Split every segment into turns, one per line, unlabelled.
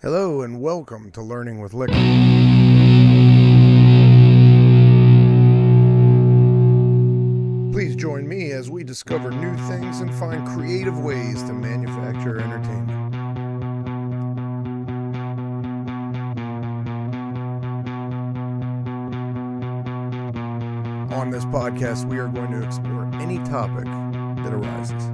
Hello and welcome to Learning with Liquor. Please join me as we discover new things and find creative ways to manufacture entertainment. On this podcast, we are going to explore any topic that arises.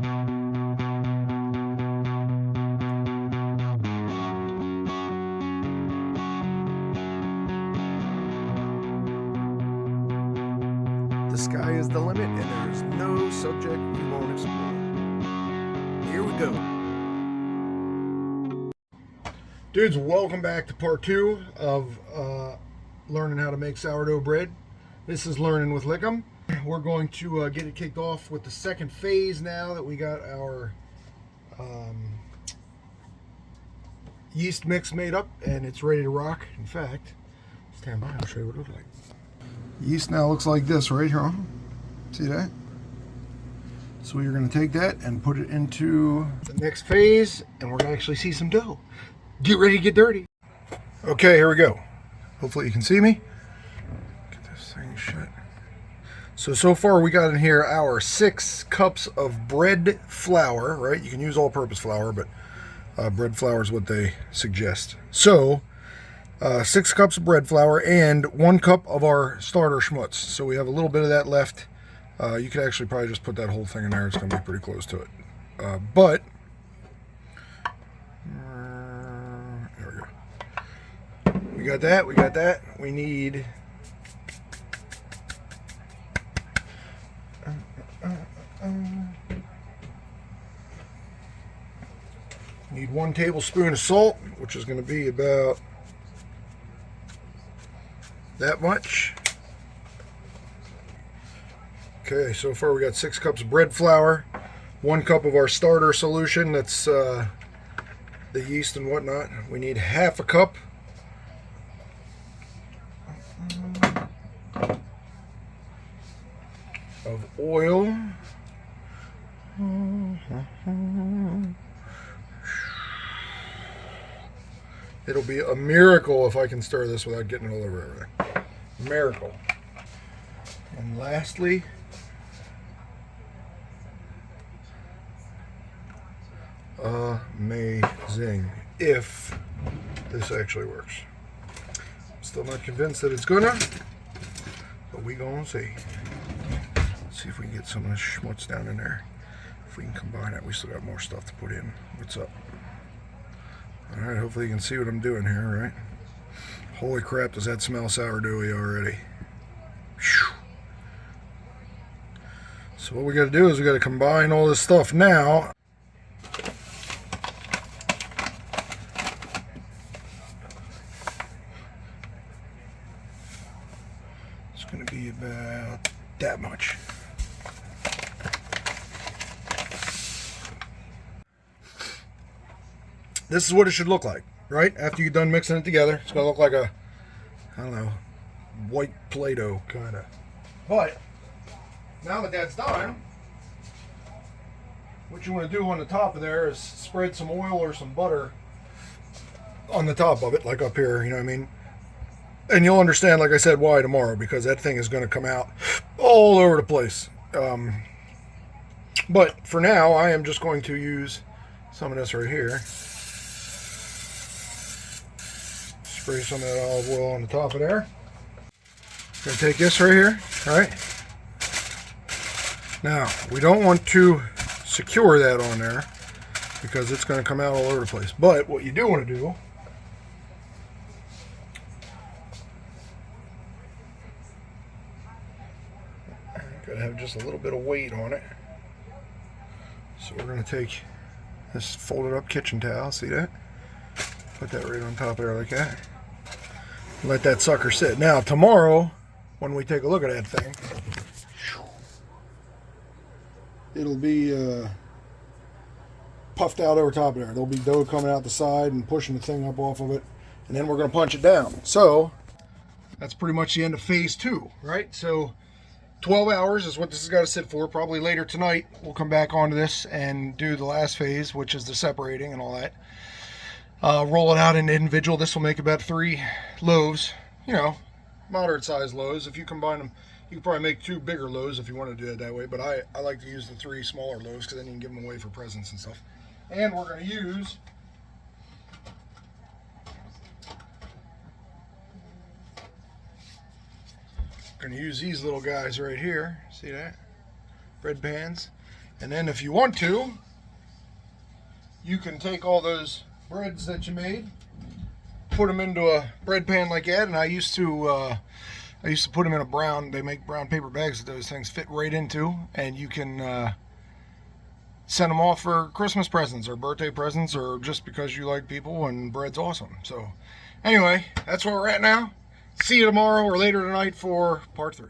The sky is the limit, and there is no subject we won't explore. Here we go. Dudes, welcome back to part 2 of learning how to make sourdough bread. This is Learning with Lickum. We're going to get it kicked off with the second phase now that we got our yeast mix made up and it's ready to rock. In fact, stand by, I'll show you what it looks like. Yeast now looks like this right here. See that? So we're going to take that and put it into the next phase, and we're going to actually see some dough. Get ready to get dirty. Okay, here we go. Hopefully you can see me. Get this thing shut. So far we got in here our 6 cups of bread flour, right? You can use all-purpose flour, but bread flour is what they suggest. So 6 cups of bread flour and 1 cup of our starter schmutz. So we have a little bit of that left. You could actually probably just put that whole thing in there. It's going to be pretty close to it. But there we go. We got that. We got that. We need need 1 tablespoon of salt, which is going to be about that much. Okay, so far we got 6 cups of bread flour, 1 cup of our starter solution, that's the yeast and whatnot. We need half a cup of oil. It'll be a miracle if I can stir this without getting it all over everything. Miracle. And lastly, amazing, if this actually works. I'm still not convinced that it's gonna, but we gonna see. Let's see if we can get some of this schmutz down in there. If we can combine it, we still got more stuff to put in. What's up? Alright, hopefully you can see what I'm doing here, right? Holy crap, does that smell sourdoughy already? Whew. So what we got to do is we got to combine all this stuff now. It's going to be about that much. This is what it should look like, right? After you're done mixing it together, it's going to look like a, I don't know, white Play-Doh kind of. But now that that's done, what you want to do on the top of there is spread some oil or some butter on the top of it, like up here, you know what I mean? And you'll understand, like I said, why tomorrow, because that thing is going to come out all over the place. But for now, I am just going to use some of this right here. Spray some of that olive oil on the top of there. Gonna take this right here, right? Now, we don't want to secure that on there because it's gonna come out all over the place. But what you do want to do, gotta have just a little bit of weight on it. So we're gonna take this folded up kitchen towel, see that? Put that right on top there like that. Let that sucker sit. Now tomorrow, when we take a look at that thing, it'll be puffed out over top of there. There'll be dough coming out the side and pushing the thing up off of it, and then we're going to punch it down. So that's pretty much the end of phase 2, right? So 12 hours is what this has got to sit for. Probably later tonight we'll come back onto this and do the last phase, which is the separating and all that. roll it out into individual. This will make about 3 loaves, you know, moderate sized loaves. If you combine them, you can probably make 2 bigger loaves if you want to do it that way, but I like to use the 3 smaller loaves because then you can give them away for presents and stuff. And we're going to use these little guys right here. See that? Bread pans. And then if you want to, you can take all those breads that you made, put them into a bread pan like that. And I used to put them in a brown. They make brown paper bags that those things fit right into, and you can send them off for Christmas presents or birthday presents, or just because you like people and bread's awesome. So anyway, that's where we're at now. See you tomorrow or later tonight for part 3.